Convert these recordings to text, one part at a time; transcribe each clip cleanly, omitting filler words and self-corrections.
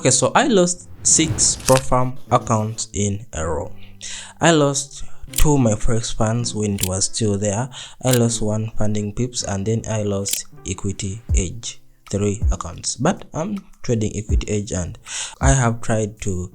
Okay, so I lost 6 Propfirm accounts in a row. I lost 2 my first funds when it was still there. I lost 1 funding pips, and then I lost equity edge, 3 accounts. But I'm trading equity edge, and I have tried to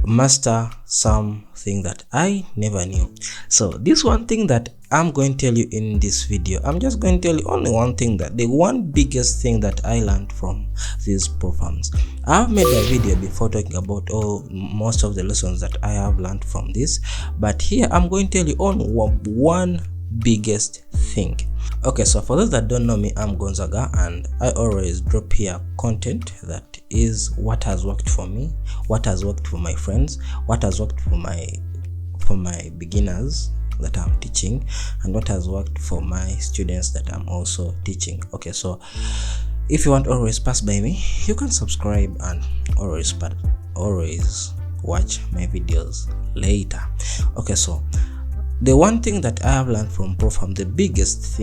master something that I never knew. So this one thing that I'm going to tell you in this video, I'm just going to tell you only one thing, that the one biggest thing that I learned from these Propfirms. I've made a video before talking about most of the lessons that I have learned from this, but here I'm going to tell you only one biggest thing. Okay, so for those that don't know me, I'm Gonzaga, and I always drop here content that is what has worked for me, what has worked for my friends, what has worked for my beginners that I'm teaching, and what has worked for my students that I'm also teaching. Okay, so if you want always pass by me, you can subscribe and always watch my videos later. Okay, so the one thing that I have learned from Propfirm, the biggest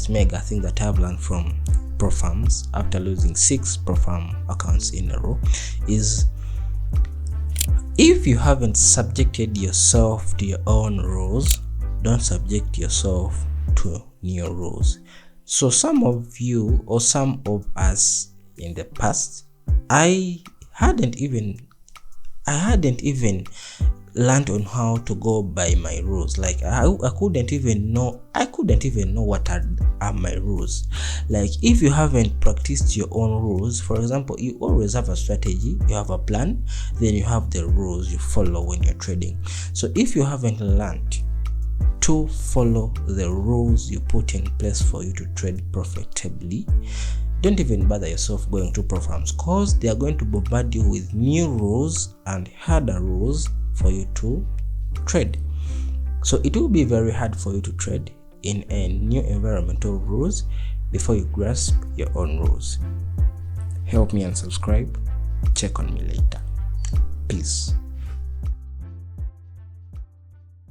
mega thing that I have learned from Propfirms after losing 6 Propfirm accounts in a row is, if you haven't subjected yourself to your own rules, don't subject yourself to new rules. So some of you, or some of us in the past, I hadn't even learned on how to go by my rules. Like I couldn't even know what are my rules. Like if you haven't practiced your own rules, for example, you always have a strategy, you have a plan, then you have the rules you follow when you're trading. So if you haven't learned to follow the rules you put in place for you to trade profitably, don't even bother yourself going to Propfirms, because they are going to bombard you with new rules and harder rules for you to trade. So it will be very hard for you to trade in a new environment of rules before you grasp your own rules. Help me and subscribe. Check on me later. Peace.